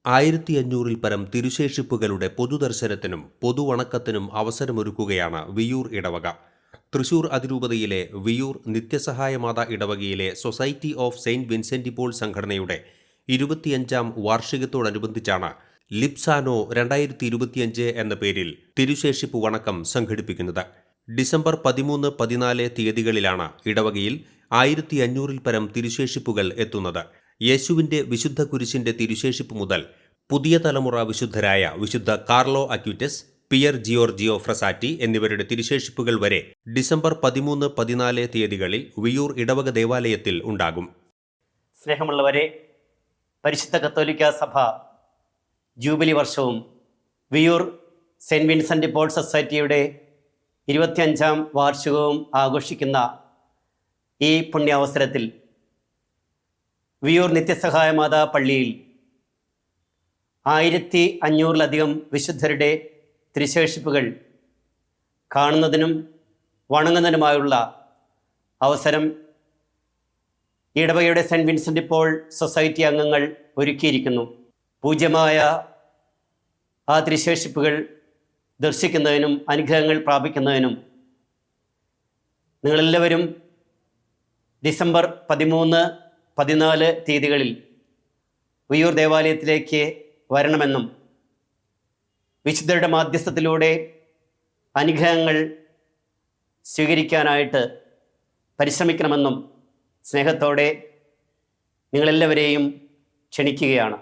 1500-ൽ പരം തിരുശേഷിപ്പുകളുടെ പൊതുദർശനത്തിനും പൊതുവണക്കത്തിനും അവസരമൊരുക്കുകയാണ് വിയ്യൂർ ഇടവക. തൃശൂർ അതിരൂപതയിലെ വിയ്യൂർ നിത്യസഹായമാതാ ഇടവകയിലെ Society of Saint Vincent Paul സംഘടനയുടെ 25ാം വാർഷികത്തോടനുബന്ധിച്ചാണ് ലിപ്സാനോ 2025 എന്ന പേരിൽ തിരുശേഷിപ്പ് വണക്കം സംഘടിപ്പിക്കുന്നത്. ഡിസംബർ 13-14 തീയതികളിലാണ് ഇടവകയിൽ 1500-ൽ പരം തിരുശേഷിപ്പുകൾ എത്തുന്നത്. യേശുവിന്റെ വിശുദ്ധ കുരിശിന്റെ തിരുശേഷിപ്പ് മുതൽ പുതിയ തലമുറ വിശുദ്ധരായ വിശുദ്ധ കാർലോ അക്യൂറ്റസ്, പിയർ ജിയോർജിയോ ഫ്രസാറ്റി എന്നിവരുടെ തിരുശേഷിപ്പുകൾ വരെ ഡിസംബർ 13-14 തീയതികളിൽ വിയ്യൂർ ഇടവക ദേവാലയത്തിൽ ഉണ്ടാകും. സ്നേഹമുള്ളവരെ, പരിശുദ്ധ കത്തോലിക്ക സഭ ജൂബിലി വർഷവും വിയ്യൂർ സെയിന്റ് വിൻസെന്റ് പോൾ സൊസൈറ്റിയുടെ 25ാം വാർഷികവും ആഘോഷിക്കുന്ന ഈ പുണ്യാവസരത്തിൽ വിയ്യൂർ നിത്യസഹായമാതാ പള്ളിയിൽ 1500-ലധികം വിശുദ്ധരുടെ തിരുശേഷിപ്പുകൾ കാണുന്നതിനും വണങ്ങുന്നതിനുമായുള്ള അവസരം ഇടവകയുടെ സെയിന്റ് വിൻസെന്റ് പോൾ സൊസൈറ്റി അംഗങ്ങൾ ഒരുക്കിയിരിക്കുന്നു. പൂജ്യമായ ആ തിരുശേഷിപ്പുകൾ ദർശിക്കുന്നതിനും അനുഗ്രഹങ്ങൾ പ്രാപിക്കുന്നതിനും നിങ്ങളെല്ലാവരും ഡിസംബർ 13-14 തീയതികളിൽ വിയ്യൂർ ദേവാലയത്തിലേക്ക് വരണമെന്നും വിശുദ്ധരുടെ മാധ്യസ്ഥത്തിലൂടെ അനുഗ്രഹങ്ങൾ സ്വീകരിക്കാനായിട്ട് പരിശ്രമിക്കണമെന്നും സ്നേഹത്തോടെ നിങ്ങളെല്ലാവരെയും ക്ഷണിക്കുകയാണ്.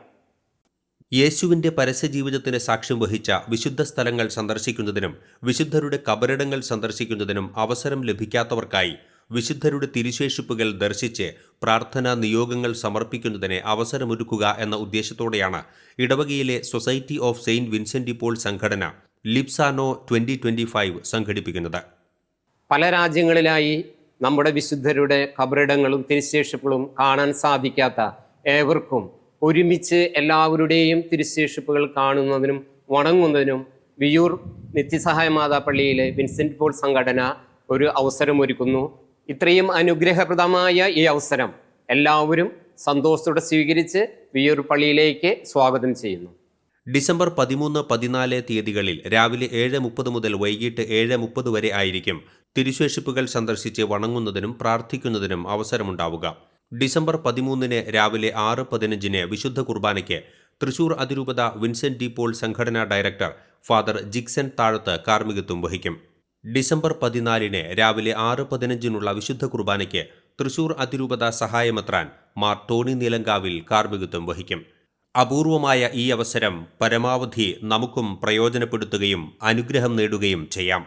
യേശുവിന്റെ പരസ്യജീവിതത്തിന് സാക്ഷ്യം വഹിച്ച വിശുദ്ധ സ്ഥലങ്ങൾ സന്ദർശിക്കുന്നതിനും വിശുദ്ധരുടെ കബറിടങ്ങൾ സന്ദർശിക്കുന്നതിനും അവസരം ലഭിക്കാത്തവർക്കായി വിശുദ്ധരുടെ തിരുശേഷിപ്പുകൾ ദർശിച്ച് പ്രാർത്ഥനാ നിയോഗങ്ങൾ സമർപ്പിക്കുന്നതിന് അവസരമൊരുക്കുക എന്ന ഉദ്ദേശത്തോടെയാണ് ഇടവകയിലെ Society of Saint Vincent Paul സംഘടന ലിപ്സാനോ 2025 സംഘടിപ്പിക്കുന്നത്. പല രാജ്യങ്ങളിലായി നമ്മുടെ വിശുദ്ധരുടെ കബറിടങ്ങളും തിരുശേഷിപ്പുകളും കാണാൻ സാധിക്കാത്ത ഏവർക്കും ഒരുമിച്ച് എല്ലാവരുടെയും തിരുശേഷിപ്പുകൾ കാണുന്നതിനും വണങ്ങുന്നതിനും വിയ്യൂർ നിത്യസഹായമാതാ പള്ളിയിലെ വിൻസെന്റ് പോൾ സംഘടന ഒരു അവസരമൊരുക്കുന്നു. ഇത്രയും അനുഗ്രഹപ്രദമായ ഈ അവസരം എല്ലാവരും സന്തോഷത്തോടെ സ്വീകരിച്ച് വിയ്യൂർ പള്ളിയിലേക്ക് സ്വാഗതം ചെയ്യുന്നു. ഡിസംബർ 13-14 തീയതികളിൽ രാവിലെ 7:30 മുതൽ വൈകിട്ട് 7:30 വരെ ആയിരിക്കും തിരുശേഷിപ്പുകൾ സന്ദർശിച്ച് വണങ്ങുന്നതിനും പ്രാർത്ഥിക്കുന്നതിനും അവസരമുണ്ടാവുക. ഡിസംബർ 13-ന് രാവിലെ 6:15 വിശുദ്ധ കുർബാനയ്ക്ക് തൃശൂർ അതിരൂപത വിൻസെന്റ് പോൾ സംഘടനാ ഡയറക്ടർ ഫാദർ ജിക്സൺ താഴത്ത് കാർമ്മികത്വം വഹിക്കും. ഡിസംബർ 14-ന് രാവിലെ 6:15 വിശുദ്ധ കുർബാനയ്ക്ക് തൃശൂർ അതിരൂപത സഹായമെത്രാൻ മാർ ടോണി നീലങ്കാവിൽ കാർമ്മികത്വം വഹിക്കും. അപൂർവമായ ഈ അവസരം പരമാവധി നമുക്കും പ്രയോജനപ്പെടുത്തുകയും അനുഗ്രഹം നേടുകയും ചെയ്യാം.